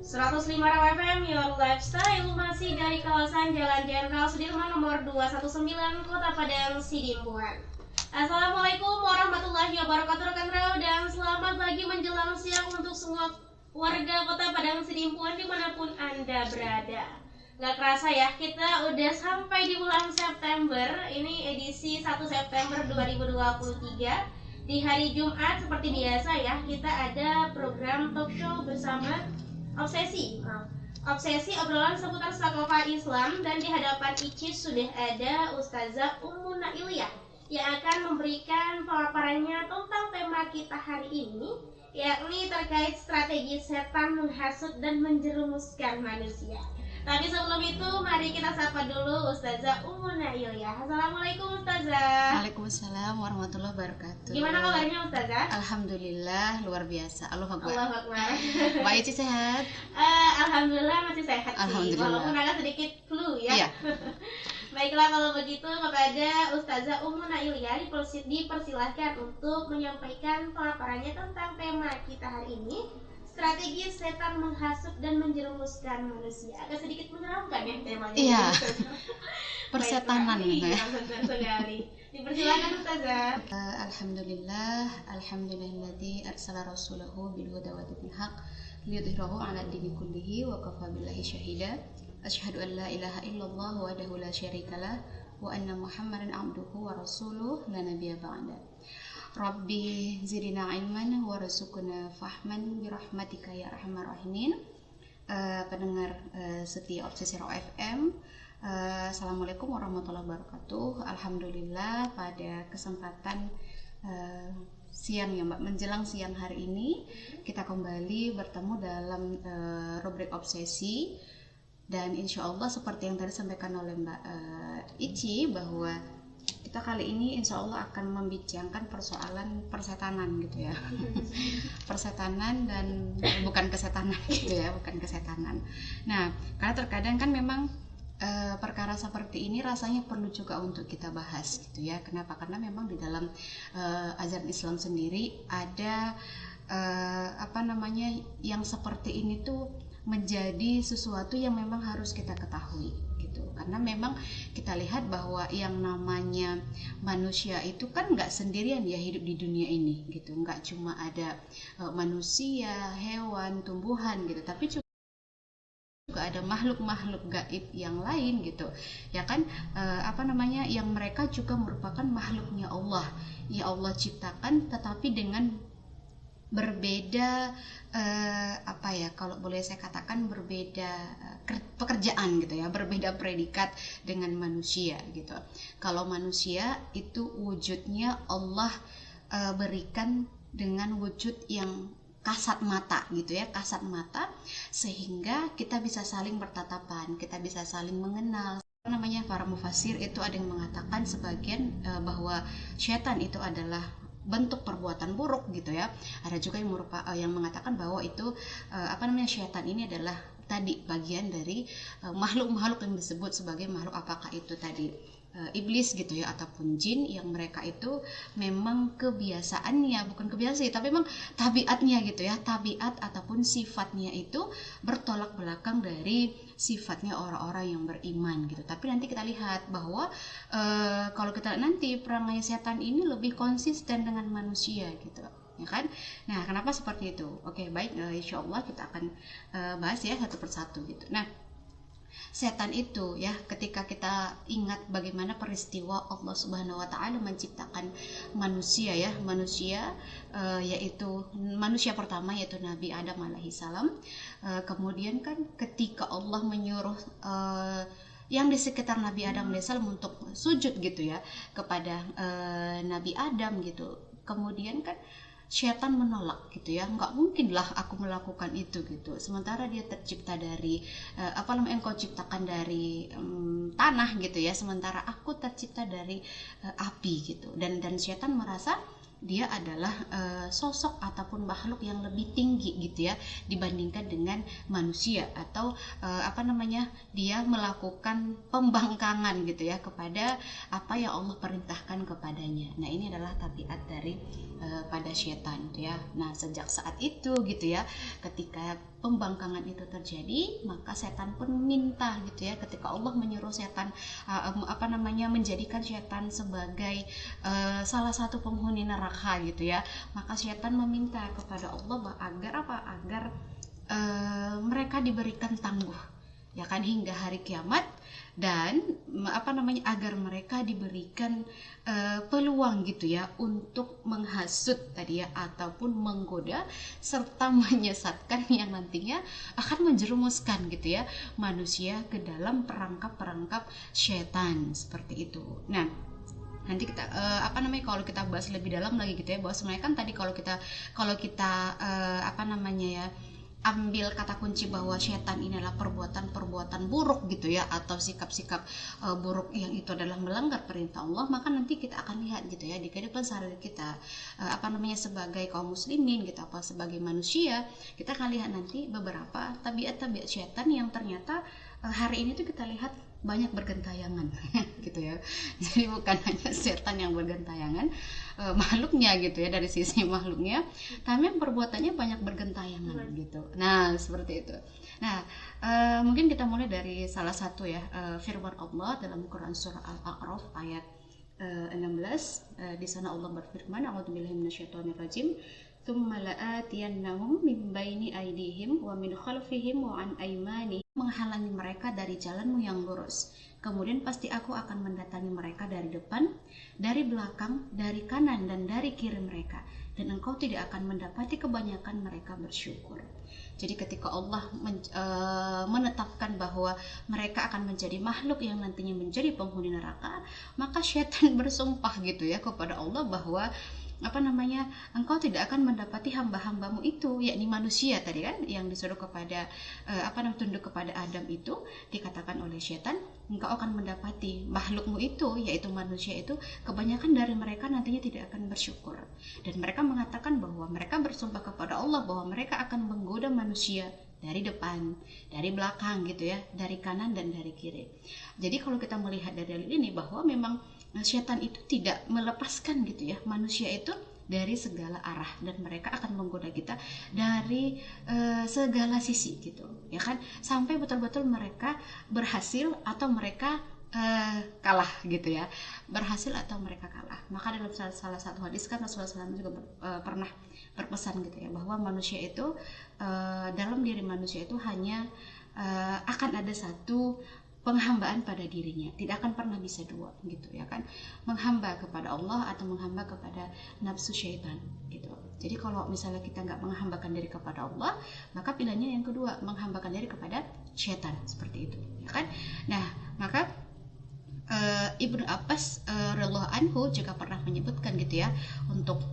105 Rawa FM, Your Lifestyle, masih dari kawasan Jalan Jenderal Sudirman nomor 219, Kota Padang, Sidimpuan. Assalamualaikum warahmatullahi wabarakatuh rekan Raw, dan selamat pagi menjelang siang untuk semua warga Kota Padang, Sidimpuan dimanapun Anda berada. Gak kerasa ya, kita udah sampai di bulan September. Ini edisi 1 September 2023. Di hari Jumat seperti biasa ya, kita ada program talk show bersama Obsesi obrolan seputar sakofa Islam, dan di hadapan Icis sudah ada Ustazah Ummu Nailiyah yang akan memberikan pemaparannya tentang tema kita hari ini, yakni terkait strategi setan menghasut dan menjerumuskan manusia. Tapi sebelum itu, mari kita sapa dulu Ustazah Ummu Nailiyah. Assalamualaikum Ustazah. Waalaikumsalam warahmatullahi wabarakatuh. Gimana kabarnya Ustazah? Alhamdulillah, luar biasa. Allahu Akbar. Allahu Akbar. Mbak Ici sehat? Alhamdulillah masih sehat sih, walaupun agak sedikit flu ya. Iya. Baiklah, kalau begitu kepada Ustazah Ummu Nailiyah dipersilahkan untuk menyampaikan pemaparannya tentang tema kita hari ini, strategi setan menghasut dan menjerumuskan manusia. Agak sedikit menyeramkan ya temanya. Iya. Persetanan gitu ya. Sekali. Dipersilakan Ustazah. Alhamdulilladzi arsala rasulahu bil huda wa dinil haq liyudhhirahu 'ala dini kullihi wa kafa billahi syahida. Asyhadu an la ilaha illallah wahdahu la syarikalah wa anna Muhammadan 'abduhu wa rasuluhu la nabiyya ba'da. Rabbi zidna ilman warzuqna fahman birahmatika ya arhamar rahimin. Pendengar setia Obsesi Raw FM, Assalamualaikum warahmatullahi wabarakatuh. Alhamdulillah pada kesempatan siang ya Mbak, menjelang siang hari ini kita kembali bertemu dalam rubrik Obsesi, dan insya Allah seperti yang tadi disampaikan oleh Mbak Ici, bahwa kita kali ini insya Allah akan membincangkan persoalan persetanan gitu ya. Persetanan dan bukan kesetanan gitu ya, bukan kesetanan. Nah, karena terkadang kan memang perkara seperti ini rasanya perlu juga untuk kita bahas gitu ya. Kenapa? Karena memang di dalam ajaran Islam sendiri ada yang seperti ini tuh menjadi sesuatu yang memang harus kita ketahui gitu. Karena memang kita lihat bahwa yang namanya manusia itu kan nggak sendirian ya hidup di dunia ini gitu. Nggak cuma ada manusia, hewan, tumbuhan gitu, tapi juga ada makhluk-makhluk gaib yang lain gitu ya kan, yang mereka juga merupakan makhluknya Allah, ya Allah ciptakan, tetapi dengan berbeda kalau boleh saya katakan berbeda pekerjaan gitu ya, berbeda predikat dengan manusia gitu. Kalau manusia itu wujudnya Allah berikan dengan wujud yang kasat mata gitu ya, kasat mata, sehingga kita bisa saling bertatapan, kita bisa saling mengenal. Para mufasir itu ada yang mengatakan sebagian bahwa syaitan itu adalah bentuk perbuatan buruk gitu ya. Ada juga yang mengatakan bahwa itu syaitan ini adalah tadi bagian dari makhluk-makhluk yang disebut sebagai makhluk, apakah itu tadi iblis gitu ya, ataupun jin, yang mereka itu memang kebiasaannya, bukan kebiasaan tapi memang tabiatnya gitu ya, tabiat ataupun sifatnya itu bertolak belakang dari sifatnya orang-orang yang beriman gitu. Tapi nanti kita lihat bahwa kalau kita nanti perangai setan ini lebih konsisten dengan manusia gitu ya kan. Nah, kenapa seperti itu? Oke, baik, insya Allah kita akan bahas ya satu persatu gitu. Nah, setan itu ya, ketika kita ingat bagaimana peristiwa Allah Subhanahu wa taala menciptakan manusia ya, yaitu manusia pertama yaitu Nabi Adam alaihi salam. Kemudian kan ketika Allah menyuruh yang di sekitar Nabi Adam alaihi salam untuk sujud gitu ya kepada Nabi Adam gitu. Kemudian kan syaitan menolak gitu ya, nggak mungkin lah aku melakukan itu gitu, sementara dia tercipta dari engkau ciptakan dari tanah gitu ya, sementara aku tercipta dari api gitu. Dan syaitan merasa dia adalah sosok ataupun makhluk yang lebih tinggi gitu ya dibandingkan dengan manusia, atau dia melakukan pembangkangan gitu ya kepada apa yang Allah perintahkan kepadanya. Nah, ini adalah tabiat dari pada setan gitu ya. Nah, sejak saat itu gitu ya, ketika pembangkangan itu terjadi, maka setan pun minta gitu ya, ketika Allah menyuruh setan menjadikan setan sebagai salah satu penghuni neraka gitu ya, maka setan meminta kepada Allah agar mereka diberikan tangguh ya kan hingga hari kiamat, dan agar mereka diberikan peluang gitu ya untuk menghasut tadi ya, ataupun menggoda serta menyesatkan yang nantinya akan menjerumuskan gitu ya manusia ke dalam perangkap setan seperti itu. Nah, nanti kita kalau kita bahas lebih dalam lagi gitu ya, bahwa sebenarnya kan tadi kalau kita ambil kata kunci bahwa setan ini adalah perbuatan buruk gitu ya, atau sikap-sikap buruk yang itu adalah melanggar perintah Allah, maka nanti kita akan lihat gitu ya di kehidupan sehari kita sebagai kaum muslimin gitu, sebagai manusia, kita akan lihat nanti beberapa tabiat-tabiat setan yang ternyata hari ini tuh kita lihat banyak bergentayangan gitu ya. Jadi bukan hanya setan yang bergentayangan, makhluknya gitu ya, dari sisi makhluknya, tapi perbuatannya banyak bergentayangan gitu. Nah, seperti itu. Nah, mungkin kita mulai dari salah satu ya, firman Allah dalam Quran surah Al-A'raf ayat 16. Di sana Allah berfirman, a'udzubillahi minasyaitonirrajim, tsumma la'atiyannahum min baini aydihim wa min khalfihim wa an aymanihim, menghalangi mereka dari jalanmu yang lurus. Kemudian pasti aku akan mendatangi mereka dari depan, dari belakang, dari kanan, dan dari kiri mereka. Dan engkau tidak akan mendapati kebanyakan mereka bersyukur. Jadi ketika Allah menetapkan bahwa mereka akan menjadi makhluk yang nantinya menjadi penghuni neraka, maka syaitan bersumpah gitu ya kepada Allah bahwa engkau tidak akan mendapati hamba-hambamu itu, yakni manusia tadi kan yang disuruh kepada tunduk kepada Adam, itu dikatakan oleh syaitan, engkau akan mendapati makhlukmu itu, yaitu manusia itu, kebanyakan dari mereka nantinya tidak akan bersyukur. Dan mereka mengatakan bahwa mereka bersumpah kepada Allah bahwa mereka akan menggoda manusia dari depan, dari belakang gitu ya, dari kanan dan dari kiri. Jadi kalau kita melihat dari ini bahwa memang syaitan itu tidak melepaskan gitu ya manusia itu dari segala arah, dan mereka akan menggoda kita dari segala sisi gitu ya kan, sampai betul-betul mereka berhasil atau mereka kalah gitu ya, berhasil atau mereka kalah. Maka dalam salah satu hadis kan Rasulullah SAW juga pernah berpesan gitu ya, bahwa manusia itu dalam diri manusia itu hanya akan ada satu penghambaan pada dirinya, tidak akan pernah bisa dua gitu ya kan, menghamba kepada Allah atau menghamba kepada nafsu syaitan gitu. Jadi kalau misalnya kita nggak menghambakan diri kepada Allah, maka pilihannya yang kedua, menghambakan diri kepada syaitan, seperti itu ya kan. Nah, maka Ibnu Abbas radhiyallahu anhu juga pernah menyebutkan gitu ya, untuk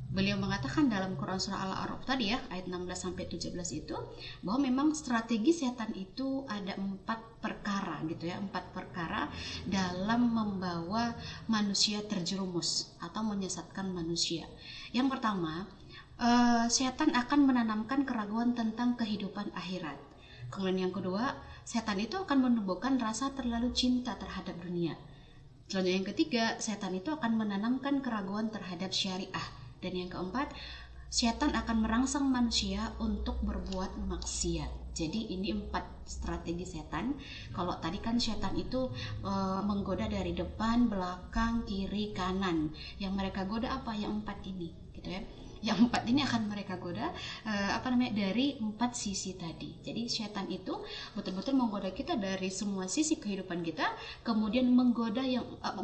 beliau mengatakan dalam Quran surah Al-A'raf tadi ya, ayat 16-17 itu, bahwa memang strategi setan itu ada 4 perkara gitu ya, 4 perkara dalam membawa manusia terjerumus atau menyesatkan manusia. Yang pertama, setan akan menanamkan keraguan tentang kehidupan akhirat. Kemudian yang kedua, setan itu akan menumbuhkan rasa terlalu cinta terhadap dunia. Selanjutnya yang ketiga, setan itu akan menanamkan keraguan terhadap syariah. Dan yang keempat, setan akan merangsang manusia untuk berbuat maksiat. Jadi ini 4 strategi setan. Kalau tadi kan setan itu menggoda dari depan, belakang, kiri, kanan. Yang mereka goda apa? Yang 4 ini gitu ya. Yang 4 ini akan mereka goda dari 4 sisi tadi. Jadi setan itu betul-betul menggoda kita dari semua sisi kehidupan kita, kemudian menggoda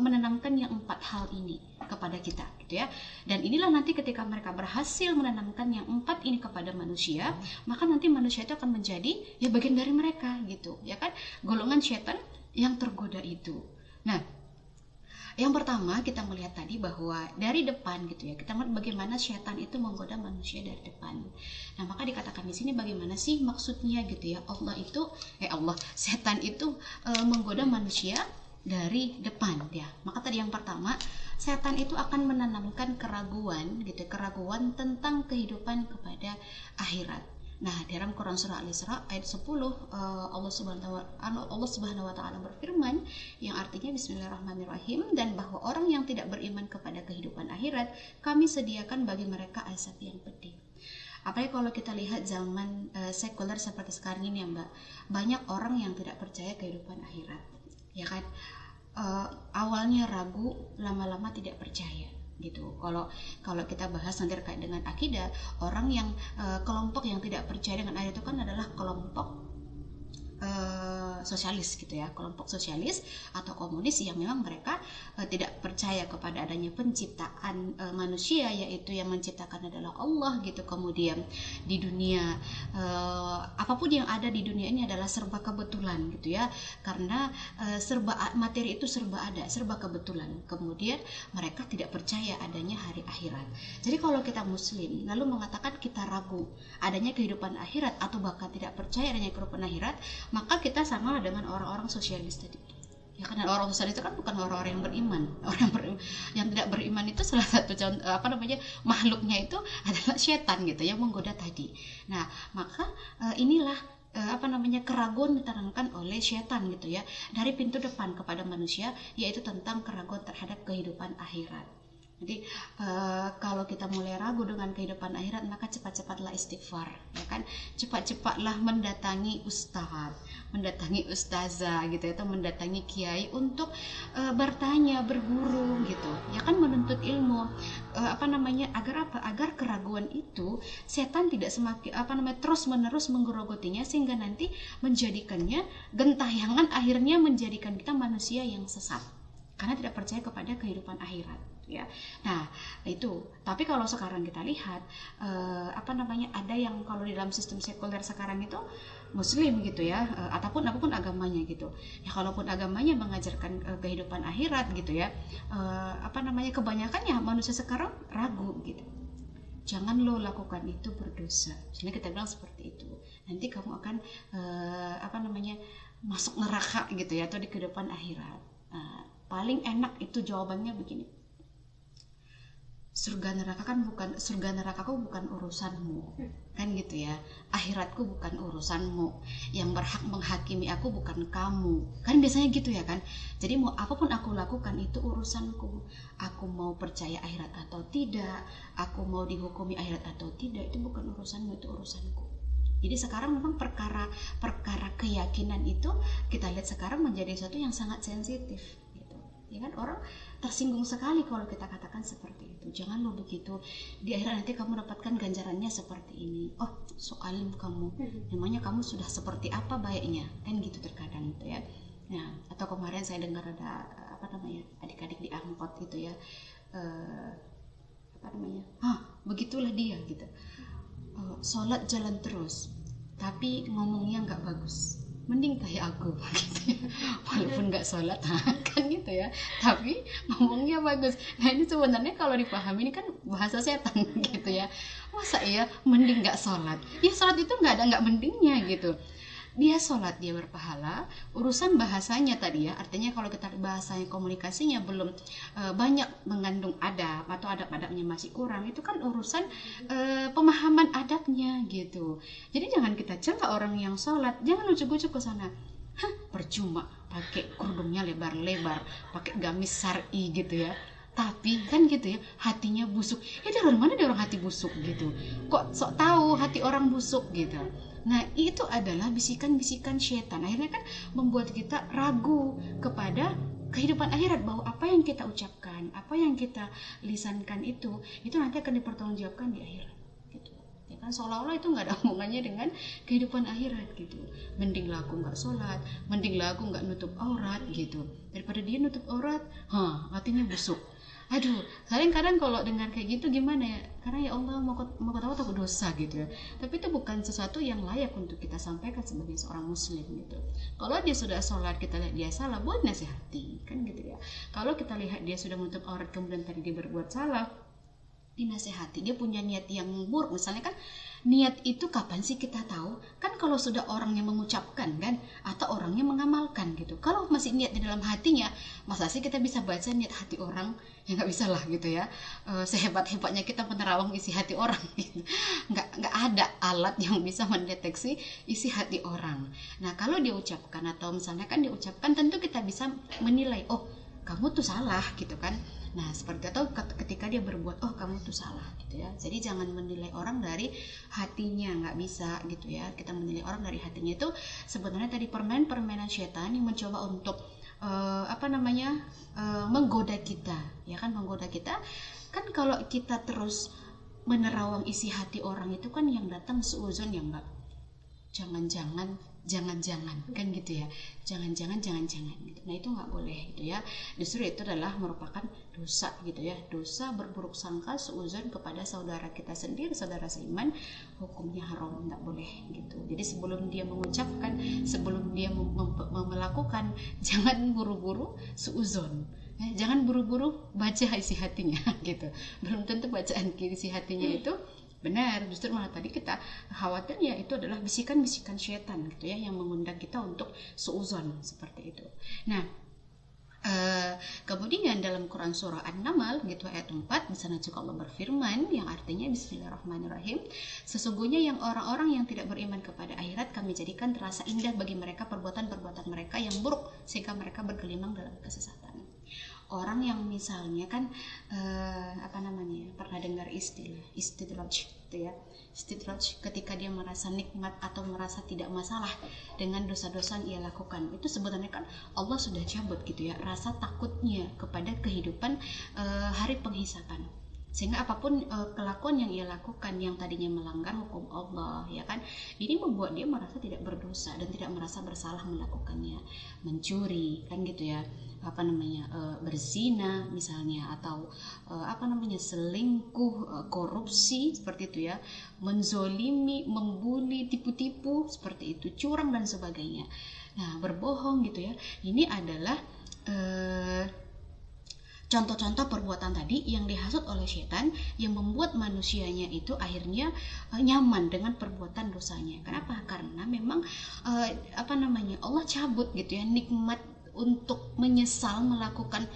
menanamkan yang 4 hal ini kepada kita gitu ya. Dan inilah nanti ketika mereka berhasil menanamkan yang 4 ini kepada manusia, maka nanti manusia itu akan menjadi ya bagian dari mereka gitu ya kan, golongan setan yang tergoda itu. Nah, yang pertama kita melihat tadi bahwa dari depan gitu ya, kita melihat bagaimana setan itu menggoda manusia dari depan. Nah, maka dikatakan di sini bagaimana sih maksudnya gitu ya, setan itu menggoda manusia dari depan ya. Maka tadi yang pertama, setan itu akan menanamkan keraguan gitu, keraguan tentang kehidupan kepada akhirat. Nah, dalam Quran surah Al-Isra ayat 10 Allah Subhanahu wa taala berfirman yang artinya bismillahirrahmanirrahim, dan bahwa orang yang tidak beriman kepada kehidupan akhirat kami sediakan bagi mereka azab yang pedih. Apalagi kalau kita lihat zaman sekuler seperti sekarang ini ya Mbak, banyak orang yang tidak percaya kehidupan akhirat, ya kan? Awalnya ragu, lama-lama tidak percaya gitu. Kalau kita bahas nanti terkait dengan akidah, orang yang kelompok yang tidak percaya dengan akhirat itu kan adalah kelompok sosialis gitu ya, kelompok sosialis atau komunis yang memang mereka tidak percaya kepada adanya penciptaan manusia, yaitu yang menciptakan adalah Allah gitu. Kemudian di dunia apapun yang ada di dunia ini adalah serba kebetulan gitu ya, karena materi itu serba ada, serba kebetulan. Kemudian mereka tidak percaya adanya hari akhirat. Jadi kalau kita muslim lalu mengatakan kita ragu adanya kehidupan akhirat atau bahkan tidak percaya adanya kehidupan akhirat, maka kita sama dengan orang-orang sosialis tadi. Ya, karena orang sosialis itu kan bukan orang-orang yang beriman. Yang tidak beriman itu salah satu contoh makhluknya itu adalah setan gitu yang menggoda tadi. Nah, maka inilah keraguan ditanamkan oleh setan gitu ya dari pintu depan kepada manusia, yaitu tentang keraguan terhadap kehidupan akhirat. Jadi kalau kita mulai ragu dengan kehidupan akhirat, maka cepat-cepatlah istighfar, ya kan? Cepat-cepatlah mendatangi ustaz, mendatangi ustazah gitu, atau mendatangi kiai untuk bertanya, berguru gitu, ya kan, menuntut ilmu. Agar apa? Agar keraguan itu setan tidak semakin terus-menerus menggerogotinya, sehingga nanti menjadikannya gentayangan, akhirnya menjadikan kita manusia yang sesat karena tidak percaya kepada kehidupan akhirat. Ya, nah itu. Tapi kalau sekarang kita lihat, ada yang kalau di dalam sistem sekuler sekarang itu Muslim gitu ya, apapun agamanya gitu. Ya kalaupun agamanya mengajarkan kehidupan akhirat gitu ya, kebanyakan ya manusia sekarang ragu gitu. Jangan lo lakukan itu, berdosa. Misalnya kita bilang seperti itu, nanti kamu akan masuk neraka gitu ya, atau di kehidupan akhirat. Paling enak itu jawabannya begini. Surga nerakaku bukan urusanmu, kan gitu ya. Akhiratku bukan urusanmu, yang berhak menghakimi aku bukan kamu, kan biasanya gitu ya kan. Jadi mau apapun aku lakukan itu urusanku. Aku mau percaya akhirat atau tidak, aku mau dihukumi akhirat atau tidak, itu bukan urusanmu, itu urusanku. Jadi sekarang memang perkara keyakinan itu kita lihat sekarang menjadi sesuatu yang sangat sensitif gitu. Ya kan, orang tersinggung sekali kalau kita katakan seperti itu. Jangan lo begitu, di akhirat nanti kamu dapatkan ganjarannya seperti ini. Oh, so alim kamu, namanya kamu sudah seperti apa baiknya, kan gitu terkadang itu ya. Nah, atau kemarin saya dengar ada adik-adik di angkot gitu ya, begitulah dia gitu, sholat jalan terus tapi ngomongnya nggak bagus, mending kayak aku gitu ya. Walaupun nggak sholat kan gitu ya, tapi ngomongnya bagus. Nah ini sebenarnya kalau dipahami ini kan bahasa setan gitu ya. Masa iya mending nggak sholat? Ya sholat itu nggak mendingnya gitu. Dia sholat, dia berpahala. Urusan bahasanya tadi ya, artinya kalau kita bahasanya komunikasinya belum banyak mengandung adab, atau adab-adabnya masih kurang, itu kan urusan pemahaman adabnya gitu. Jadi jangan kita cela orang yang sholat, jangan ujuk-ujuk ke sana. Percuma pakai kerudungnya lebar-lebar, pakai gamis syar'i gitu ya, tapi kan gitu ya hatinya busuk. Ya dari mana dia orang hati busuk gitu? Kok sok tahu hati orang busuk gitu? Nah itu adalah bisikan-bisikan setan. Akhirnya kan membuat kita ragu kepada kehidupan akhirat, bahwa apa yang kita ucapkan, apa yang kita lisankan itu nanti akan dipertanggungjawabkan di akhirat gitu. Ya kan, seolah-olah itu nggak ada hubungannya dengan kehidupan akhirat gitu. Mendinglah aku nggak sholat, mendinglah aku nggak nutup aurat gitu, daripada dia nutup aurat, hatinya busuk. Aduh, kadang-kadang kalau dengar kayak gitu gimana ya, karena ya Allah mau ketawa takut dosa gitu ya. Tapi itu bukan sesuatu yang layak untuk kita sampaikan sebagai seorang muslim gitu. Kalau dia sudah sholat, kita lihat dia salah, buat nasihati kan gitu ya. Kalau kita lihat dia sudah menutup aurat kemudian tadi dia berbuat salah, dinasihati. Dia punya niat yang buruk, misalnya kan Niat itu kapan sih kita tahu? Kan kalau sudah orangnya mengucapkan kan, atau orangnya mengamalkan gitu. Kalau masih niat di dalam hatinya, masa sih kita bisa baca niat hati orang? Ya nggak bisa lah gitu ya. Sehebat-hebatnya kita menerawang isi hati orang gitu. Nggak ada alat yang bisa mendeteksi isi hati orang. Nah kalau dia ucapkan, atau misalnya kan diucapkan, tentu kita bisa menilai, oh kamu tuh salah gitu kan. Nah seperti itu ketika dia berbuat, oh kamu tuh salah gitu ya. Jadi jangan menilai orang dari hatinya, nggak bisa gitu ya. Kita menilai orang dari hatinya itu sebenarnya tadi permainan setan yang mencoba untuk menggoda kita, ya kan, menggoda kita. Kan kalau kita terus menerawang isi hati orang itu kan yang datang suuzon ya mbak, jangan-jangan kan gitu ya, jangan-jangan gitu. Nah itu nggak boleh gitu ya. Justru itu adalah merupakan dosa gitu ya, dosa berburuk sangka suuzon kepada saudara kita sendiri, saudara seiman, hukumnya haram, nggak boleh gitu. Jadi sebelum dia mengucapkan, sebelum dia melakukan, jangan buru-buru suuzon. Jangan buru-buru baca isi hatinya gitu. Belum tentu bacaan isi hatinya itu benar, justru malah tadi kita khawatirnya itu adalah bisikan-bisikan syaitan gitu ya, yang mengundang kita untuk suuzon seperti itu. Nah kemudian dalam Quran surah An-Naml gitu ayat 4, di sana juga Allah berfirman yang artinya Bismillahirrahmanirrahim, sesungguhnya yang orang-orang yang tidak beriman kepada akhirat kami jadikan terasa indah bagi mereka perbuatan-perbuatan mereka yang buruk sehingga mereka bergelimang dalam kesesatan. Orang yang misalnya kan pernah dengar istilah istidraj gitu ya, istidraj ketika dia merasa nikmat atau merasa tidak masalah dengan dosa-dosa yang ia lakukan, itu sebenarnya kan Allah sudah cabut gitu ya rasa takutnya kepada kehidupan hari penghisaban, sehingga apapun kelakuan yang ia lakukan yang tadinya melanggar hukum Allah ya kan, ini membuat dia merasa tidak berdosa dan tidak merasa bersalah melakukannya. Mencuri kan gitu ya, berzina misalnya, atau selingkuh, korupsi seperti itu ya, menzolimi, membuli, tipu-tipu seperti itu, curang dan sebagainya. Nah berbohong gitu ya, ini adalah contoh-contoh perbuatan tadi yang dihasut oleh setan, yang membuat manusianya itu akhirnya nyaman dengan perbuatan dosanya. Kenapa? Karena memang Allah cabut gitu ya nikmat untuk menyesal melakukan.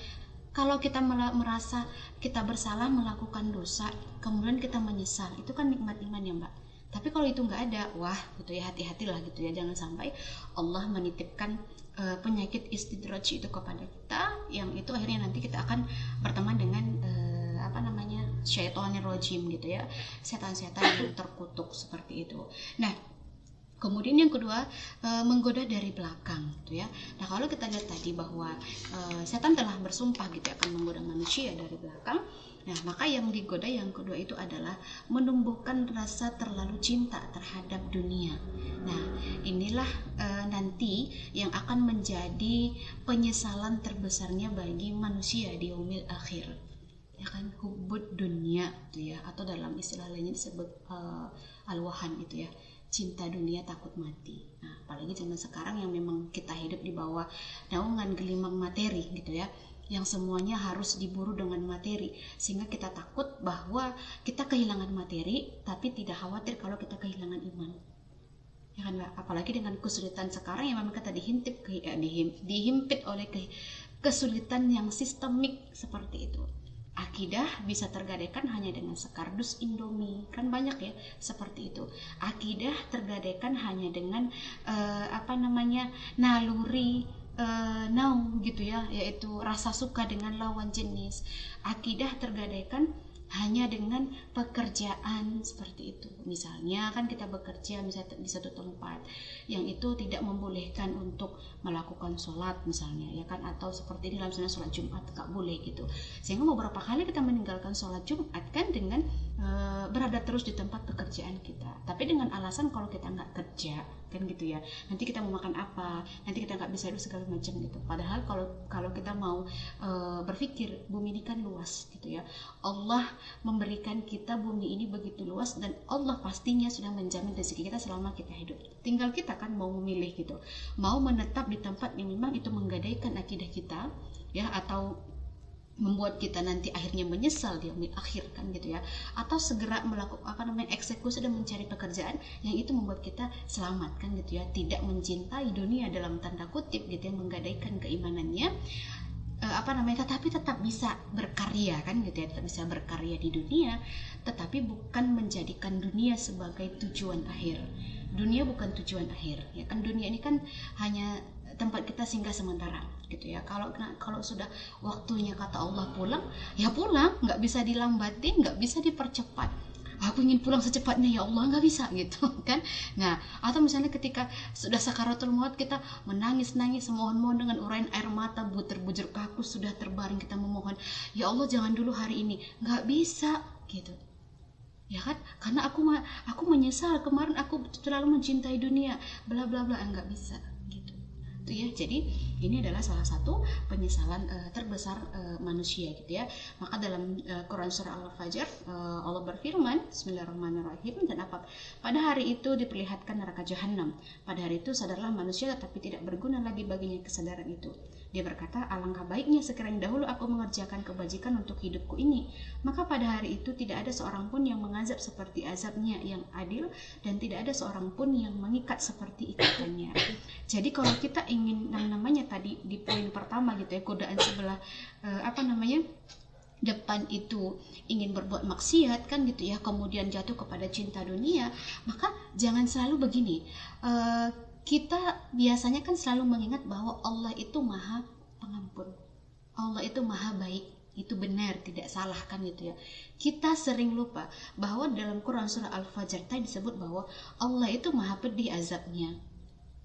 Kalau kita merasa kita bersalah melakukan dosa, kemudian kita menyesal, itu kan nikmat iman ya mbak. Tapi kalau itu nggak ada, wah gitu ya, hati-hatilah gitu ya, jangan sampai Allah menitipkan penyakit istidraj itu kepada kita, yang itu akhirnya nanti kita akan berteman dengan syaitonir rojim gitu ya, setan-setan yang terkutuk seperti itu. Nah kemudian yang kedua, menggoda dari belakang gitu ya. Nah kalau kita lihat tadi bahwa setan telah bersumpah gitu akan menggoda manusia dari belakang. Nah maka yang digoda yang kedua itu adalah menumbuhkan rasa terlalu cinta terhadap dunia. Nah inilah nanti yang akan menjadi penyesalan terbesarnya bagi manusia di yaumil akhir, ya kan, hubbud dunia gitu ya, atau dalam istilah lainnya disebut al-wahan gitu ya, cinta dunia takut mati. Nah apalagi zaman sekarang yang memang kita hidup di bawah naungan gelimang materi gitu ya, yang semuanya harus diburu dengan materi, sehingga kita takut bahwa kita kehilangan materi tapi tidak khawatir kalau kita kehilangan iman, ya kan, apalagi dengan kesulitan sekarang yang memang kita dihimpit oleh kesulitan yang sistemik seperti itu. Akidah bisa tergadaikan hanya dengan sekardus Indomie, kan banyak ya seperti itu. Akidah tergadaikan hanya dengan naluri naung gitu ya, yaitu rasa suka dengan lawan jenis. Akidah tergadaikan hanya dengan pekerjaan seperti itu. Misalnya kan kita bekerja misalnya di satu tempat yang itu tidak membolehkan untuk melakukan sholat misalnya ya kan, atau seperti ini misalnya sholat Jumat gak boleh gitu, sehingga beberapa kali kita meninggalkan sholat Jumat kan dengan berada terus di tempat pekerjaan kita, tapi dengan alasan kalau kita nggak kerja kan gitu ya, nanti kita mau makan apa, nanti kita nggak bisa segala macam gitu. Padahal kalau kita mau berpikir, bumi ini kan luas gitu ya, Allah memberikan kita bumi ini begitu luas, dan Allah pastinya sudah menjamin rezeki kita selama kita hidup. Tinggal kita kan mau memilih gitu, mau menetap di tempat yang memang itu menggadaikan akidah kita ya, atau membuat kita nanti akhirnya menyesal di yaumil akhir kan gitu ya, atau segera melakukan eksekusi dan mencari pekerjaan yang itu membuat kita selamat kan gitu ya, tidak mencintai dunia dalam tanda kutip gitu ya, menggadaikan keimanannya, tetapi tetap bisa berkarya kan gitu ya, tetap bisa berkarya di dunia, tetapi bukan menjadikan dunia sebagai tujuan akhir. Dunia bukan tujuan akhir ya kan, dunia ini kan hanya tempat kita singgah sementara gitu ya. Kalau sudah waktunya kata Allah pulang, ya pulang, nggak bisa dilambatin, nggak bisa dipercepat. Aku ingin pulang secepatnya ya Allah, nggak bisa gitu kan. Nah, atau misalnya ketika sudah sakaratul maut kita menangis-nangis, mohon-mohon dengan uraian air mata, butir-butir kaku sudah terbaring, kita memohon, ya Allah jangan dulu hari ini, nggak bisa gitu ya kan, karena aku menyesal kemarin aku terlalu mencintai dunia, bla bla bla, nggak bisa gitu tuh ya. Jadi ini adalah salah satu penyesalan terbesar manusia gitu ya. Maka dalam Quran surah Al-Fajr Allah berfirman, Bismillahirrahmanirrahim, dan pada hari itu diperlihatkan neraka jahanam. Pada hari itu sadarlah manusia, tetapi tidak berguna lagi baginya kesadaran itu. Dia berkata, alangkah baiknya sekiranya dahulu aku mengerjakan kebajikan untuk hidupku ini. Maka pada hari itu tidak ada seorang pun yang mengazab seperti azabnya yang adil, dan tidak ada seorang pun yang mengikat seperti ikatannya. Jadi kalau kita ingin namanya tadi di poin pertama gitu ya, godaan sebelah depan itu ingin berbuat maksiat kan gitu ya, kemudian jatuh kepada cinta dunia, maka jangan selalu begini. Kita biasanya kan selalu mengingat bahwa Allah itu maha pengampun, Allah itu maha baik, itu benar, tidak salah kan gitu ya. Kita sering lupa bahwa dalam Quran surah Al-Fajr tadi disebut bahwa Allah itu maha pedih azabnya.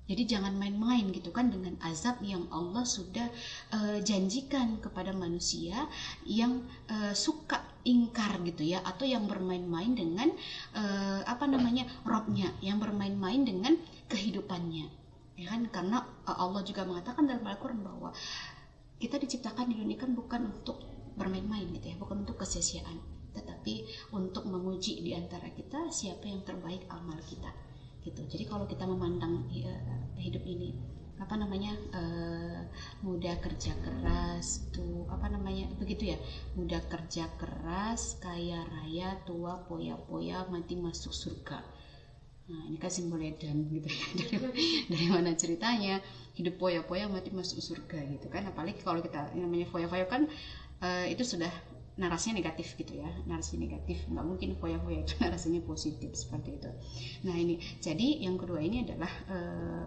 Jadi jangan main-main gitu kan dengan azab yang Allah sudah janjikan kepada manusia yang suka ingkar gitu ya, atau yang bermain-main dengan Robnya, yang bermain-main dengan kehidupannya ya kan. Karena Allah juga mengatakan dalam Al-Quran bahwa kita diciptakan di dunia kan bukan untuk bermain-main gitu ya, bukan untuk kesia-siaan, tetapi untuk menguji di antara kita siapa yang terbaik amal kita gitu. Jadi kalau kita memandang hidup ini muda kerja keras tuh begitu ya, muda kerja keras, kaya raya, tua poya-poya, mati masuk surga. Nah ini kan simbol edan gitu ya. dari mana ceritanya hidup poya-poya mati masuk surga gitu kan. Apalagi kalau kita namanya foya-foya kan itu sudah narasinya negatif gitu ya, narasi negatif, nggak mungkin foya-foya itu narasinya positif seperti itu. Nah ini jadi yang kedua ini adalah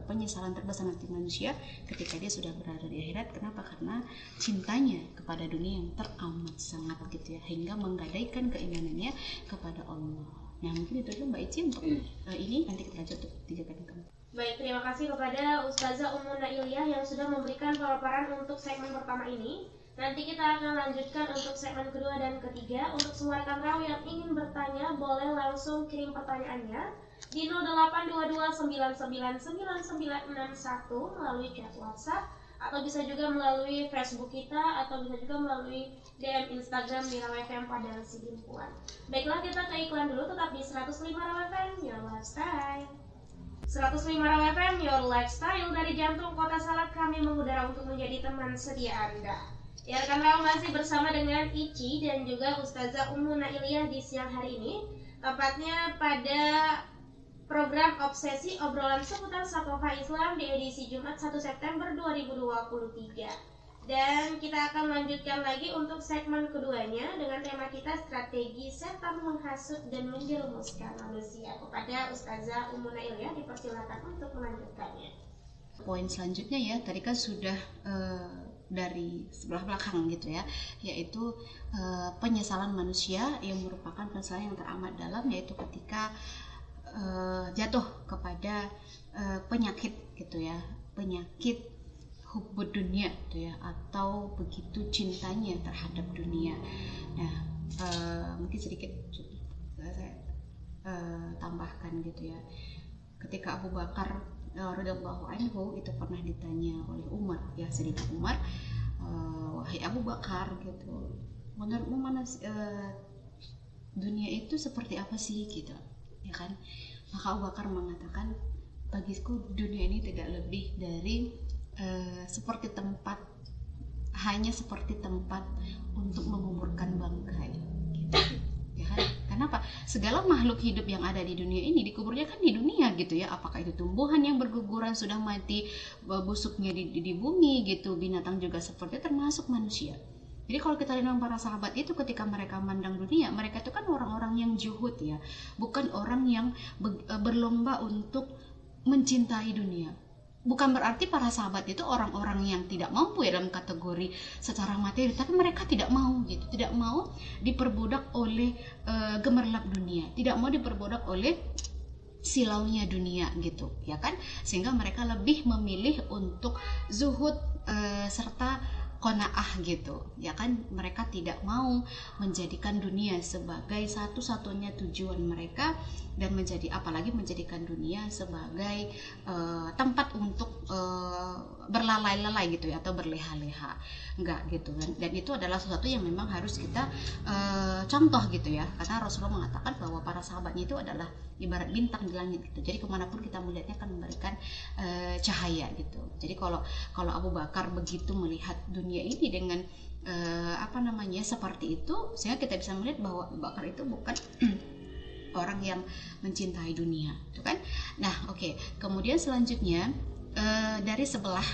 penyesalan terbesar nanti manusia ketika dia sudah berada di akhirat. Kenapa? Karena cintanya kepada dunia yang teramat sangat gitu ya, hingga menggadaikan keinginannya kepada Allah. Nah mungkin itu dulu Mbak Ici untuk ini, nanti kita lanjut untuk 3 kali kemudian. Baik, terima kasih kepada Ustazah Ummu Nailiyah yang sudah memberikan paparan untuk segmen pertama ini. Nanti kita akan lanjutkan untuk segmen kedua dan ketiga. Untuk semua rekan raw yang ingin bertanya, boleh langsung kirim pertanyaannya di 0822999961 melalui chat WhatsApp, atau bisa juga melalui Facebook kita, atau bisa juga melalui DM Instagram di Raw FM Padang Sidimpuan. Baiklah, kita ke iklan dulu, tetap di 105 Raw FM, Your Lifestyle. 105 Raw FM, Your Lifestyle, dari jantung kota Salak kami mengudara untuk menjadi teman sedia Anda. Ya rekan raw, masih bersama dengan Ici dan juga Ustazah Ummu Nailiyah di siang hari ini, tepatnya pada program Obsesi Obrolan Seputar Sakofa Islam di edisi Jumat 1 September 2023. Dan kita akan lanjutkan lagi untuk segmen keduanya dengan tema kita, strategi setan menghasut dan menjerumuskan manusia. Kepada Ustazah Ummu Nailiyah dipersilakan untuk melanjutkannya. Poin selanjutnya ya, tadi kan sudah dari sebelah belakang gitu ya, yaitu penyesalan manusia yang merupakan penyesalan yang teramat dalam, yaitu ketika jatuh kepada penyakit gitu ya, penyakit hubbud dunia gitu ya, atau begitu cintanya terhadap dunia. Nah mungkin sedikit saya tambahkan gitu ya, ketika Abu Bakar radhiyallahu anhu itu pernah ditanya oleh Umar ya, Sayyidina Umar, wahai Abu Bakar gitu, menurutmu mana dunia itu seperti apa sih gitu ya kan. Maka Abu Bakar mengatakan, bagiku dunia ini tidak lebih dari seperti tempat hanya seperti tempat untuk menguburkan bangkai gitu. Ya kan? Kenapa? Segala makhluk hidup yang ada di dunia ini dikuburnya kan di dunia gitu ya. Apakah itu tumbuhan yang berguguran sudah mati, busuknya di bumi gitu, binatang juga seperti, termasuk manusia. Jadi kalau kita lihat para sahabat itu ketika mereka mandang dunia, mereka itu kan orang-orang yang zuhud ya, bukan orang yang berlomba untuk mencintai dunia. Bukan berarti para sahabat itu orang-orang yang tidak mampu ya dalam kategori secara materi, tapi mereka tidak mau gitu, tidak mau diperbudak oleh gemerlap dunia, tidak mau diperbudak oleh silaunya dunia gitu, ya kan? Sehingga mereka lebih memilih untuk zuhud serta qanaah gitu, ya kan? Mereka tidak mau menjadikan dunia sebagai satu-satunya tujuan mereka, dan apalagi menjadikan dunia sebagai tempat untuk berlalai-lalai gitu ya, atau berleha-leha, enggak gitu kan. Dan itu adalah sesuatu yang memang harus kita contoh gitu ya, karena Rasulullah mengatakan bahwa para sahabatnya itu adalah ibarat bintang di langit gitu. Jadi kemanapun kita melihatnya akan memberikan cahaya gitu. Jadi kalau Abu Bakar begitu melihat dunia ini dengan seperti itu, sehingga kita bisa melihat bahwa Abu Bakar itu bukan orang yang mencintai dunia, gitu kan? Nah, oke. Kemudian selanjutnya dari sebelah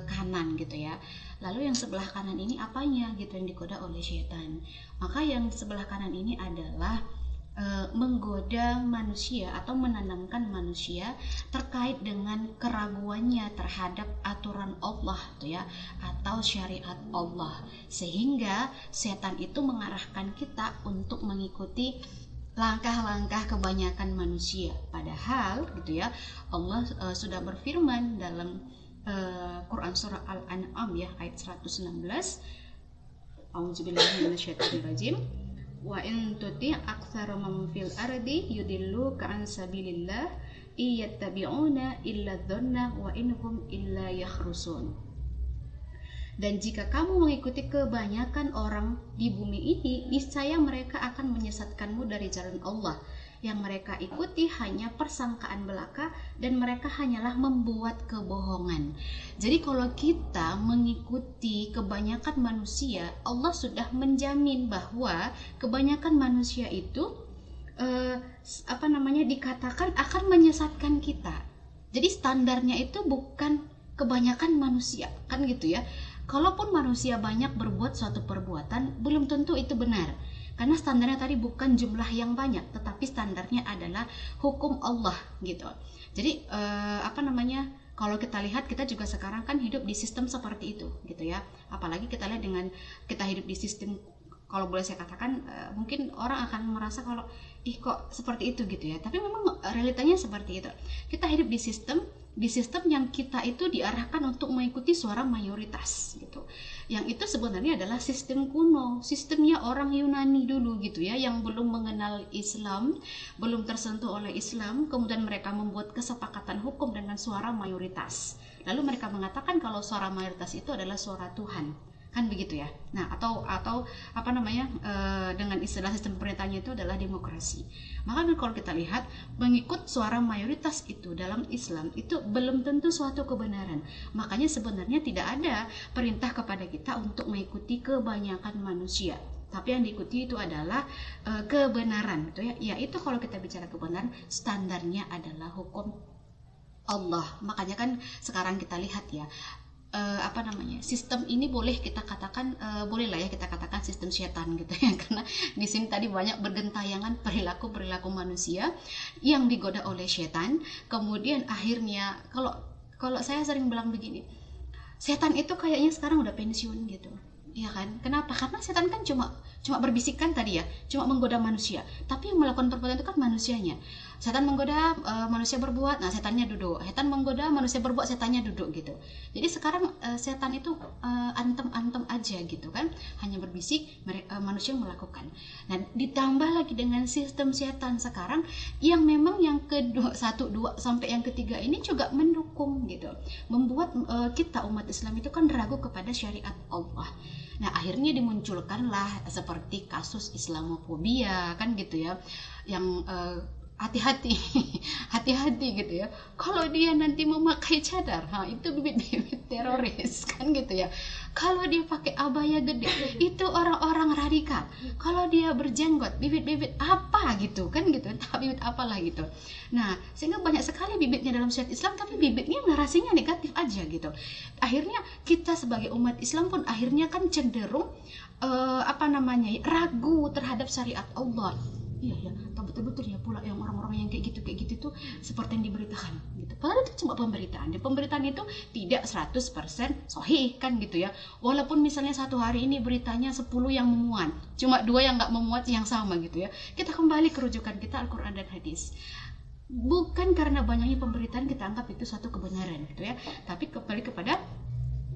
kanan gitu ya. Lalu yang sebelah kanan ini apanya gitu yang digoda oleh setan? Maka yang sebelah kanan ini adalah menggoda manusia atau menanamkan manusia terkait dengan keraguannya terhadap aturan Allah tuh ya, atau syariat Allah, sehingga setan itu mengarahkan kita untuk mengikuti langkah-langkah kebanyakan manusia. Padahal gitu ya, Allah sudah berfirman dalam Quran surah Al-An'am ya ayat 116, A'udzubillahi minasyaitonirrajim, wa in tuti' aktsara man fil ardi yudilluka an sabilillah iyattabi'una illa dhanna wa inhum illa yakhrusun. Dan jika kamu mengikuti kebanyakan orang di bumi ini, niscaya mereka akan menyesatkanmu dari jalan Allah. Yang mereka ikuti hanya persangkaan belaka, dan mereka hanyalah membuat kebohongan. Jadi kalau kita mengikuti kebanyakan manusia, Allah sudah menjamin bahwa kebanyakan manusia itu dikatakan akan menyesatkan kita. Jadi standarnya itu bukan kebanyakan manusia, kan gitu ya. Kalaupun manusia banyak berbuat suatu perbuatan, belum tentu itu benar. Karena standarnya tadi bukan jumlah yang banyak, tetapi standarnya adalah hukum Allah gitu. Jadi kalau kita lihat, kita juga sekarang kan hidup di sistem seperti itu gitu ya. Apalagi kita lihat dengan kita hidup di sistem, kalau boleh saya katakan, mungkin orang akan merasa kalau kok seperti itu gitu ya. Tapi memang realitanya seperti itu. Kita hidup di sistem yang kita itu diarahkan untuk mengikuti suara mayoritas gitu. Yang itu sebenarnya adalah sistem kuno, sistemnya orang Yunani dulu gitu ya, yang belum mengenal Islam, belum tersentuh oleh Islam. Kemudian mereka membuat kesepakatan hukum dengan suara mayoritas. Lalu mereka mengatakan kalau suara mayoritas itu adalah suara Tuhan. Kan begitu ya. Nah, atau dengan istilah sistem pemerintahnya itu adalah demokrasi. Maka kalau kita lihat, mengikut suara mayoritas itu dalam Islam itu belum tentu suatu kebenaran. Makanya sebenarnya tidak ada perintah kepada kita untuk mengikuti kebanyakan manusia. Tapi yang diikuti itu adalah kebenaran gitu ya. Yaitu kalau kita bicara kebenaran, standarnya adalah hukum Allah. Makanya kan sekarang kita lihat ya, sistem ini boleh kita katakan boleh lah ya kita katakan sistem setan gitu ya, karena di sini tadi banyak bergentayangan perilaku manusia yang digoda oleh setan. Kemudian akhirnya kalau saya sering bilang begini, setan itu kayaknya sekarang udah pensiun gitu. Iya kan? Kenapa? Karena setan kan cuma berbisikkan tadi ya, cuma menggoda manusia. Tapi yang melakukan perbuatan itu kan manusianya. Setan menggoda manusia berbuat, nah setannya duduk. Setan menggoda manusia berbuat, setannya duduk gitu. Jadi sekarang setan itu antem aja gitu kan, hanya berbisik, manusia melakukan. Nah, ditambah lagi dengan sistem setan sekarang yang memang yang kedua, 1, 2 sampai yang ketiga ini juga mendukung gitu, membuat kita umat Islam itu kan ragu kepada syariat Allah. Nah, akhirnya dimunculkanlah seperti kasus Islamofobia kan gitu ya, yang hati-hati hati-hati gitu ya. Kalau dia nanti memakai cadar, itu bibit-bibit teroris kan gitu ya. Kalau dia pakai abaya gede, itu orang-orang radikal. Kalau dia berjenggot, bibit-bibit apa gitu kan gitu, entah bibit apalah gitu. Nah, sehingga banyak sekali bibitnya dalam syariat Islam, tapi bibitnya narasinya negatif aja gitu. Akhirnya kita sebagai umat Islam pun akhirnya kan cenderung ragu terhadap syariat Allah. Iya ya, atau betul-betul ya pula yang orang-orang yang kayak gitu tuh seperti yang diberitakan gitu. Padahal itu cuma pemberitaan. Di pemberitaan itu tidak 100% sahih kan gitu ya. Walaupun misalnya satu hari ini beritanya 10 yang memuat, cuma 2 yang nggak memuat yang sama gitu ya. Kita kembali ke rujukan kita Al-Quran dan Hadis. Bukan karena banyaknya pemberitaan kita anggap itu suatu kebenaran gitu ya, tapi kembali kepada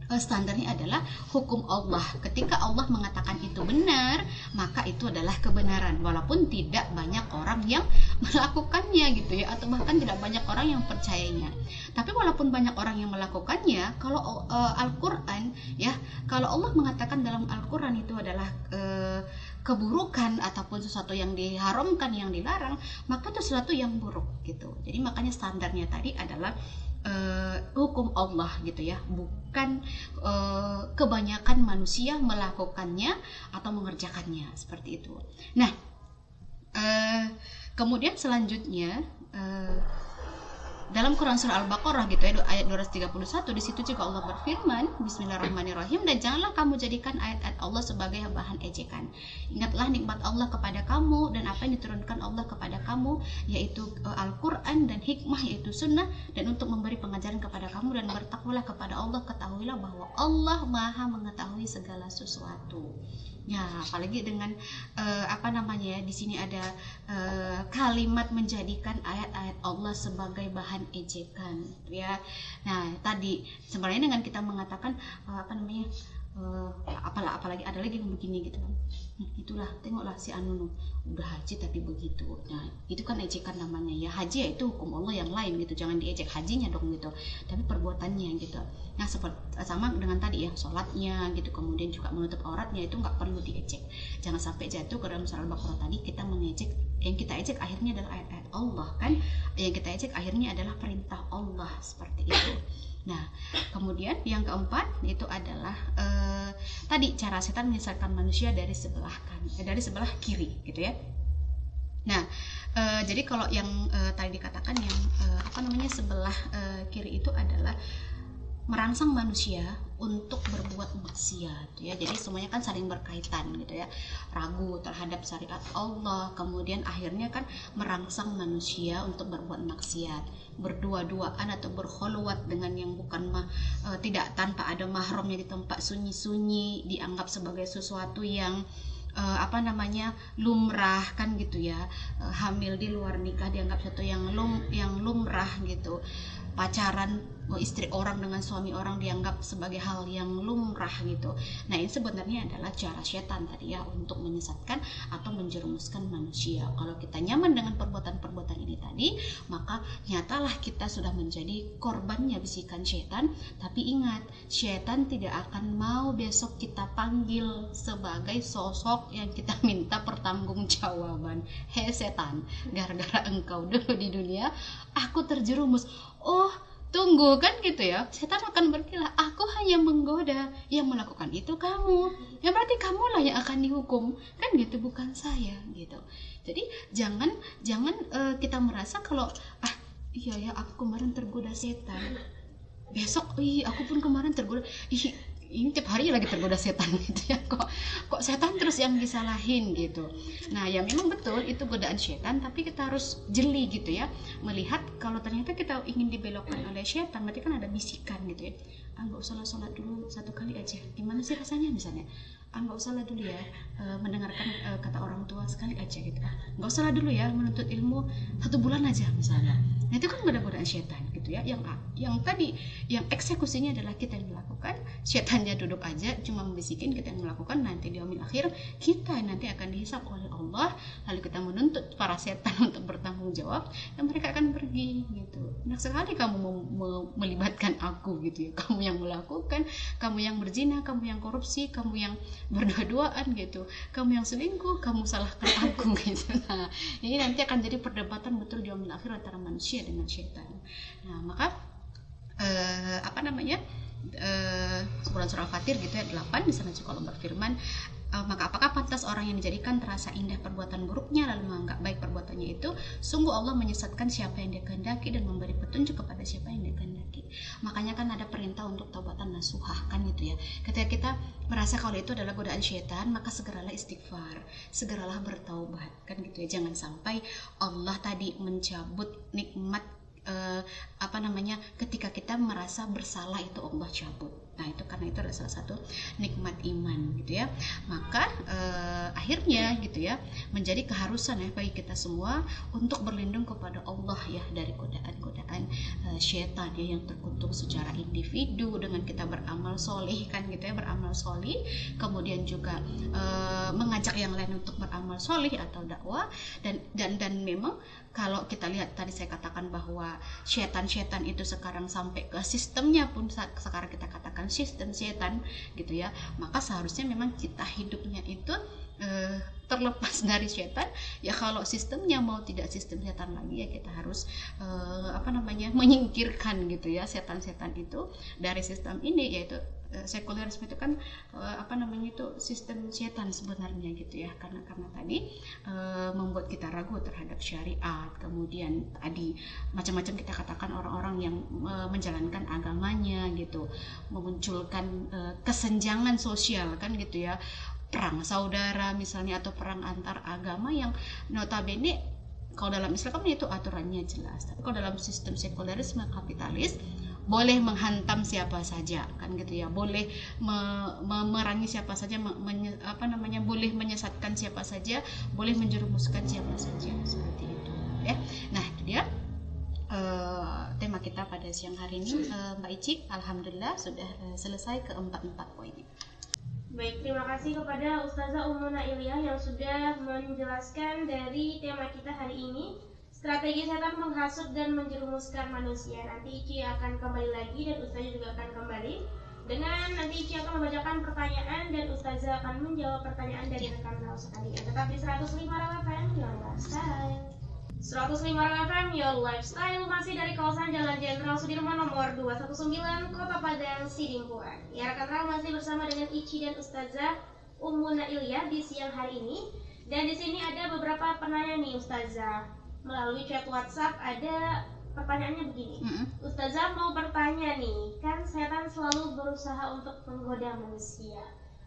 standarnya adalah hukum Allah. Ketika Allah mengatakan itu benar, maka itu adalah kebenaran, walaupun tidak banyak orang yang melakukannya gitu ya, atau bahkan tidak banyak orang yang percayanya. Tapi walaupun banyak orang yang melakukannya, kalau Al-Quran ya, kalau Allah mengatakan dalam Al-Quran itu adalah keburukan ataupun sesuatu yang diharamkan, yang dilarang, maka itu sesuatu yang buruk gitu. Jadi makanya standarnya tadi adalah hukum Allah gitu ya, bukan kebanyakan manusia melakukannya atau mengerjakannya seperti itu. Nah, kemudian selanjutnya dalam Quran surah Al-Baqarah gitu ya, ayat 231, di situ juga Allah berfirman, Bismillahirrahmanirrahim, dan janganlah kamu jadikan ayat-ayat Allah sebagai bahan ejekan. Ingatlah nikmat Allah kepada kamu dan apa yang diturunkan Allah kepada kamu, yaitu Al-Quran dan hikmah, yaitu sunnah, dan untuk memberi pengajaran kepada kamu, dan bertakwalah kepada Allah, ketahuilah bahwa Allah Maha mengetahui segala sesuatu. Ya, apalagi dengan di sini ada kalimat menjadikan ayat-ayat Allah sebagai bahan ejekan, ya. Nah, tadi sebenarnya dengan kita mengatakan apalagi ada lagi yang begini gitu kan. Itulah, tengoklah si Anu udah haji tapi begitu. Nah, itu kan ejekan namanya ya. Haji ya itu hukum Allah yang lain gitu. Jangan diejek hajinya dong gitu, tapi perbuatannya gitu. Nah, sama dengan tadi ya, sholatnya gitu, kemudian juga menutup auratnya, itu nggak perlu diejek. Jangan sampai jatuh ke dalam surah Al-Baqarah tadi kita mengejek. Yang kita ejek akhirnya adalah ayat-ayat Allah kan. Yang kita ejek akhirnya adalah perintah Allah, seperti itu. Nah, kemudian yang keempat itu adalah tadi cara setan menyesatkan manusia dari sebelah kiri gitu ya. Nah, jadi kalau yang tadi dikatakan yang sebelah kiri itu adalah merangsang manusia untuk berbuat maksiat ya. Jadi semuanya kan saling berkaitan gitu ya. Ragu terhadap syariat Allah, kemudian akhirnya kan merangsang manusia untuk berbuat maksiat, berdua-duaan atau berkhulwat dengan yang bukan tidak tanpa ada mahramnya di tempat sunyi-sunyi, dianggap sebagai sesuatu yang lumrah kan gitu ya. Hamil di luar nikah dianggap sesuatu yang lumrah gitu. Pacaran istri orang dengan suami orang dianggap sebagai hal yang lumrah gitu. Nah, ini sebenarnya adalah cara setan tadi ya, untuk menyesatkan atau menjerumuskan manusia. Kalau kita nyaman dengan perbuatan-perbuatan ini tadi, maka nyatalah kita sudah menjadi korbannya bisikan setan. Tapi ingat, setan tidak akan mau besok kita panggil sebagai sosok yang kita minta pertanggungjawaban. Hei setan, gara-gara engkau dulu di dunia aku terjerumus. Oh, tunggu kan gitu ya. Setan akan berkata, aku hanya menggoda, yang melakukan itu kamu. Ya berarti kamulah yang akan dihukum. Kan gitu, bukan saya gitu. Jadi jangan kita merasa kalau iya ya, aku kemarin tergoda setan. Besok aku pun kemarin tergoda. Ini tiap hari lagi tergoda setan gitu ya, kok setan terus yang disalahin gitu. Nah, ya memang betul itu godaan setan, tapi kita harus jeli gitu ya, melihat kalau ternyata kita ingin dibelokkan oleh setan, berarti kan ada bisikan gitu ya. Nggak usah sholat dulu satu kali aja, gimana sih rasanya misalnya. Nggak usah dulu ya mendengarkan kata orang tua sekali aja gitu. Nggak usah dulu ya menuntut ilmu 1 bulan aja misalnya. Nah, itu kan godaan setan gitu ya. Yang tadi yang eksekusinya adalah kita yang melakukan, setannya duduk aja cuma membisikin, kita yang melakukan. Nanti di yaumil akhir kita nanti akan dihisab oleh Allah, lalu kita menuntut para setan untuk bertanggung jawab dan mereka akan pergi gitu. Nah, enak sekali kamu melibatkan aku gitu ya, kamu yang melakukan, kamu yang berzina, kamu yang korupsi, kamu yang berdua-duaan gitu, kamu yang selingkuh, kamu salahkan aku gitu. Nah ini nanti akan jadi perdebatan betul di yaumil akhir antara manusia dengan syaitan. Nah maka surah Al-Fatir gitu ya 8 di sana juga Allah berfirman, maka apakah pantas orang yang dijadikan terasa indah perbuatan buruknya lalu menganggap baik perbuatannya itu? Sungguh Allah menyesatkan siapa yang Dia kehendaki dan memberi petunjuk kepada siapa yang Dia kehendaki. Makanya kan ada perintah untuk taubatan nasuhah kan gitu ya. Ketika kita merasa kalau itu adalah godaan syaitan, maka segeralah istighfar, segeralah bertaubat kan gitu ya. Jangan sampai Allah tadi mencabut nikmat ketika kita merasa bersalah itu Allah cabut. Nah itu karena itu adalah salah satu nikmat iman gitu ya. Maka akhirnya gitu ya menjadi keharusan ya bagi kita semua untuk berlindung kepada Allah ya dari godaan-godaan syaitan ya yang terkutuk secara individu dengan kita beramal solih kan gitu ya, beramal solih, kemudian juga mengajak yang lain untuk beramal solih atau dakwah dan memang kalau kita lihat tadi saya katakan bahwa syaitan itu sekarang sampai ke sistemnya pun sekarang kita katakan sistem syaitan gitu ya, maka seharusnya memang kita hidupnya itu terlepas dari syaitan ya. Kalau sistemnya mau tidak sistem syaitan lagi ya kita harus menyingkirkan gitu ya setan-setan itu dari sistem ini, yaitu sekulerisme itu kan sistem syaitan sebenarnya gitu ya, karena tadi membuat kita ragu terhadap syariat, kemudian tadi macam-macam kita katakan orang-orang yang menjalankan agamanya gitu, memunculkan kesenjangan sosial kan gitu ya, perang saudara misalnya atau perang antar agama yang notabene kalau dalam Islam kan itu aturannya jelas, tapi kalau dalam sistem sekulerisme kapitalis boleh menghantam siapa saja kan gitu ya, boleh memerangi siapa saja, boleh menyesatkan siapa saja, boleh menjerumuskan siapa saja seperti itu ya. Nah itu dia tema kita pada siang hari ini. Mbak Ici, alhamdulillah sudah selesai ke 4 poinnya. Baik, terima kasih kepada Ustazah Ummu Nailiyah yang sudah menjelaskan dari tema kita hari ini, strategi setan menghasut dan menjerumuskan manusia. Nanti Ici akan kembali lagi dan Ustazah juga akan kembali dengan nanti Ici akan membacakan pertanyaan dan Ustazah akan menjawab pertanyaan dari rekan Rau sekalian. Tetap di 105 Rau FM, Your Lifestyle. 105 Rau FM, Your Lifestyle, masih dari kawasan Jalan Jenderal Sudirman nomor 219, Kota Padang, Sidimpuan. Ya, rekan Rau masih bersama dengan Ici dan Ustazah Ummu Nailiyah di siang hari ini. Dan di sini ada beberapa penanya nih Ustazah. Melalui chat WhatsApp ada pertanyaannya begini. Ustazah mau bertanya nih, kan setan selalu berusaha untuk menggoda manusia.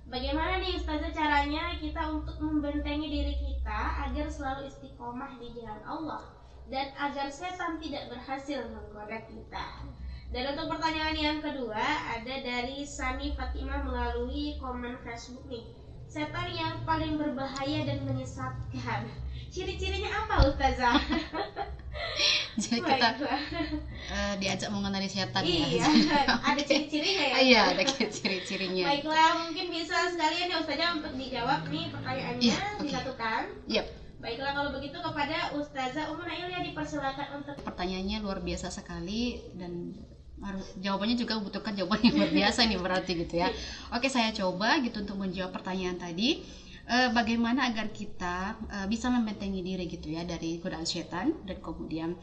Bagaimana nih Ustazah caranya kita untuk membentengi diri kita agar selalu istiqomah di jalan Allah dan agar setan tidak berhasil menggoda kita? Dan untuk pertanyaan yang kedua ada dari Sani Fatimah melalui komen Facebook nih. Setan yang paling berbahaya dan menyesatkan, ciri-cirinya apa Ustazah? Jadi kita diajak mengenali setan ya. Iya, ada ciri-cirinya ya? Iya, ada ciri-cirinya. Baiklah, mungkin bisa sekalian ya Ustazah untuk dijawab nih pertanyaannya, disatukan. Yep. Baiklah kalau begitu kepada Ustazah Ummu Nailiyah dipersilakan untuk pertanyaannya luar biasa sekali dan jawabannya juga membutuhkan jawaban yang luar biasa nih berarti gitu ya. Oke, saya coba gitu untuk menjawab pertanyaan tadi. Bagaimana agar kita bisa membentengi diri gitu ya dari godaan setan dan kemudian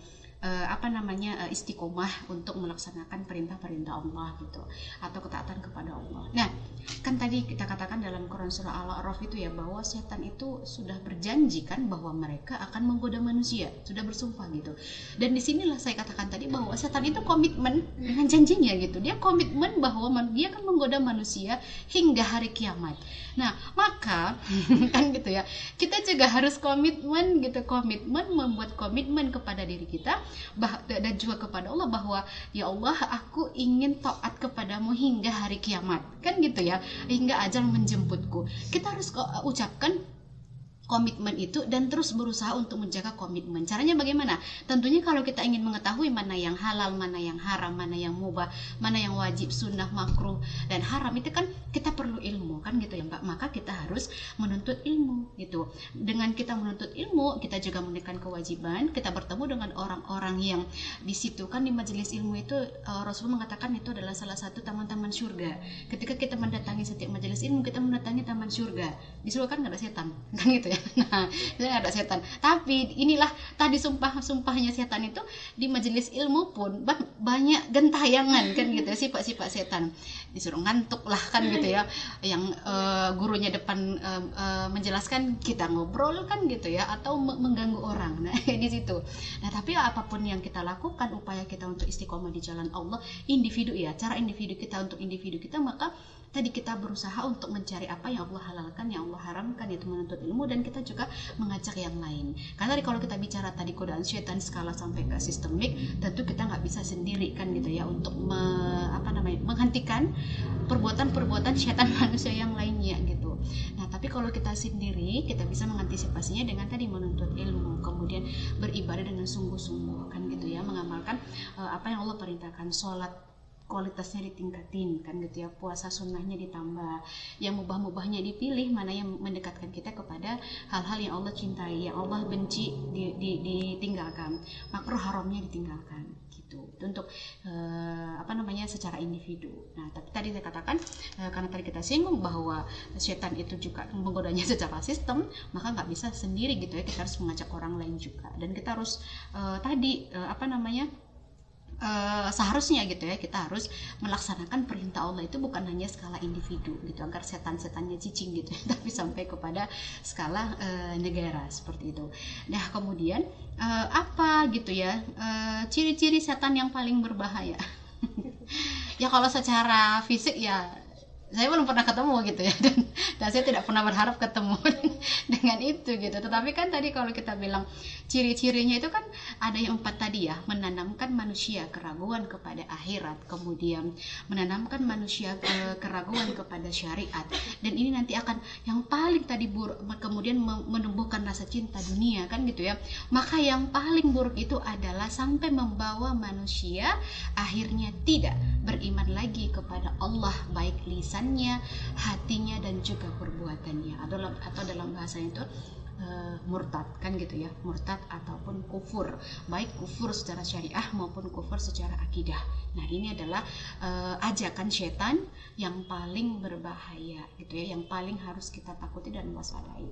istiqomah untuk melaksanakan perintah-perintah Allah gitu atau ketaatan kepada Allah. Nah, kan tadi kita katakan dalam Quran surah Al-A'raf itu ya bahwa setan itu sudah berjanji kan bahwa mereka akan menggoda manusia, sudah bersumpah gitu. Dan disinilah saya katakan tadi bahwa setan itu komitmen dengan janjinya gitu. Dia komitmen bahwa dia akan menggoda manusia hingga hari kiamat. Nah, maka kan gitu ya. Kita juga harus komitmen gitu, membuat komitmen kepada diri kita dan juga kepada Allah bahwa ya Allah aku ingin taat kepadamu hingga hari kiamat kan gitu ya, hingga ajal menjemputku. Kita harus ucapkan komitmen itu dan terus berusaha untuk menjaga komitmen. Caranya bagaimana? Tentunya kalau kita ingin mengetahui mana yang halal, mana yang haram, mana yang mubah, mana yang wajib, sunnah, makruh, dan haram, itu kan kita perlu ilmu kan gitu ya Mbak. Maka kita harus menuntut ilmu gitu. Dengan kita menuntut ilmu, kita juga menekan kewajiban, kita bertemu dengan orang-orang yang di situ kan di majelis ilmu itu Rasulullah mengatakan itu adalah salah satu taman-taman surga. Ketika kita mendatangi setiap majelis ilmu, kita mendatangi taman surga. Di surga kan nggak ada setan kan gitu ya. Nah, itu ada setan. Tapi inilah tadi sumpahnya setan itu di majelis ilmu pun banyak gentayangan kan gitu ya, sifat-sifat setan. Disuruh ngantuk lah kan gitu ya. Yang gurunya depan menjelaskan, kita ngobrol kan gitu ya, atau mengganggu orang. Nah, di situ. Nah, tapi apapun yang kita lakukan, upaya kita untuk istiqomah di jalan Allah, individu ya, cara individu kita untuk individu kita, maka tadi kita berusaha untuk mencari apa yang Allah halalkan, yang Allah haramkan, yaitu menuntut ilmu, dan kita juga mengajak yang lain. Karena kalau kita bicara tadi godaan syaitan skala sampai ke sistemik, tentu kita nggak bisa sendiri kan gitu ya untuk menghentikan perbuatan-perbuatan syaitan manusia yang lainnya gitu. Nah, tapi kalau kita sendiri, kita bisa mengantisipasinya dengan tadi menuntut ilmu, kemudian beribadah dengan sungguh-sungguh kan gitu ya, mengamalkan apa yang Allah perintahkan. Sholat kualitasnya ditingkatin kan gitu ya, puasa sunnahnya ditambah, yang mubah-mubahnya dipilih, mana yang mendekatkan kita kepada hal-hal yang Allah cintai, yang Allah benci ditinggalkan, makruh haramnya ditinggalkan gitu. Itu untuk secara individu. Nah, tapi tadi saya katakan karena tadi kita singgung bahwa setan itu juga menggodanya secara sistem, maka nggak bisa sendiri gitu ya, kita harus mengajak orang lain juga, dan kita harus seharusnya gitu ya, kita harus melaksanakan perintah Allah itu bukan hanya skala individu gitu agar setan-setannya cicing gitu ya, tapi sampai kepada skala negara seperti itu. Nah, kemudian apa gitu ya ciri-ciri setan yang paling berbahaya? Ya kalau secara fisik ya saya belum pernah ketemu gitu ya, dan saya tidak pernah berharap ketemu dengan itu gitu. Tetapi kan tadi kalau kita bilang ciri-cirinya itu kan ada yang 4 tadi ya, menanamkan manusia keraguan kepada akhirat, kemudian menanamkan manusia keraguan kepada syariat, dan ini nanti akan yang paling tadi buruk, kemudian menumbuhkan rasa cinta dunia kan gitu ya. Maka yang paling buruk itu adalah sampai membawa manusia akhirnya tidak beriman lagi kepada Allah, baik lisannya, hatinya, dan juga perbuatannya, atau dalam bahasa itu murtad kan gitu ya, murtad ataupun kufur, baik kufur secara syariah maupun kufur secara akidah. Nah, ini adalah ajakan setan yang paling berbahaya gitu ya, yang paling harus kita takuti dan waspadai.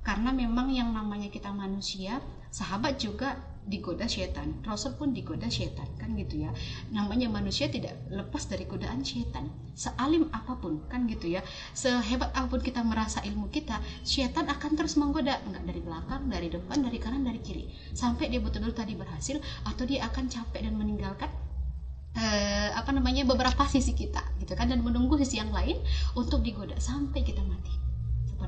Karena memang yang namanya kita manusia, sahabat juga digoda setan, Rasul pun digoda setan kan gitu ya. Namanya manusia tidak lepas dari godaan setan. Sealim apapun kan gitu ya, sehebat apapun kita merasa ilmu kita, setan akan terus menggoda, enggak dari belakang, dari depan, dari kanan, dari kiri, sampai dia betul-betul tadi berhasil, atau dia akan capek dan meninggalkan beberapa sisi kita gitu kan, dan menunggu sisi yang lain untuk digoda sampai kita mati.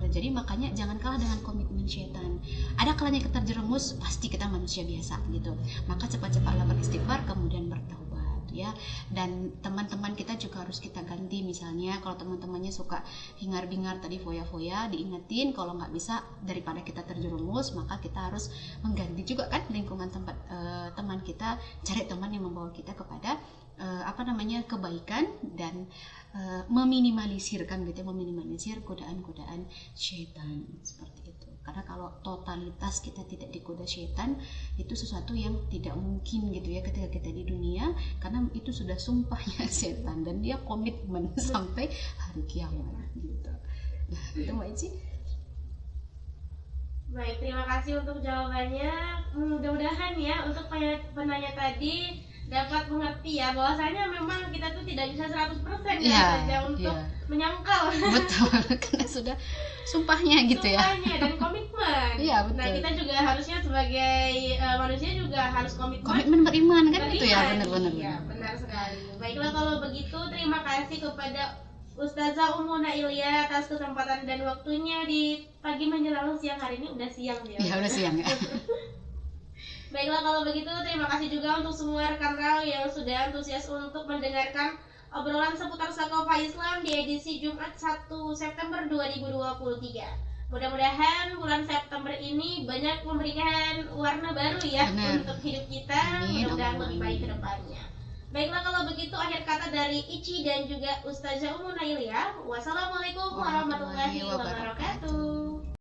Jadi makanya jangan kalah dengan komitmen setan. Ada kalanya kita terjerumus, pasti kita manusia biasa gitu. Maka cepat-cepatlah beristighfar, kemudian bertaubat ya. Dan teman-teman kita juga harus kita ganti, misalnya kalau teman-temannya suka hingar-bingar tadi foya-foya, diingetin kalau nggak bisa, daripada kita terjerumus, maka kita harus mengganti juga kan lingkungan tempat teman kita, cari teman yang membawa kita kepada kebaikan, dan meminimalisir godaan-godaan syaitan seperti itu. Karena kalau totalitas kita tidak digoda syaitan, itu sesuatu yang tidak mungkin gitu ya ketika kita di dunia, karena itu sudah sumpahnya setan dan dia komitmen sampai hari kiamat gitu. Nah, itu Mbak Ici. Baik, terima kasih untuk jawabannya. Mudah-mudahan ya untuk penanya tadi dapat mengerti ya, bahwasanya memang kita tuh tidak bisa 100% saja untuk menyangkal. Betul, karena sudah sumpahnya gitu ya. Sumpahnya dan komitmen. Iya, betul. Nah, kita juga harusnya sebagai manusia juga harus komitmen beriman kan gitu ya, benar-benar. Iya, benar sekali. Baiklah kalau begitu, terima kasih kepada Ustazah Ummu Nailia atas kesempatan dan waktunya di pagi menjelang siang hari ini. Udah siang ya. Iya, udah siang ya. Baiklah kalau begitu, terima kasih juga untuk semua rekan Rau yang sudah antusias untuk mendengarkan obrolan seputar Sakofa Islam di edisi Jumat 1 September 2023. Mudah-mudahan bulan September ini banyak memberikan warna baru ya. Benar. Untuk hidup kita. Amin, Mudah-mudahan Allahumma lebih baik amin. ke depannya. Baiklah, kalau begitu akhir kata dari Ici dan juga Ustazah Umu Nailia. Wassalamualaikum warahmatullahi wabarakatuh.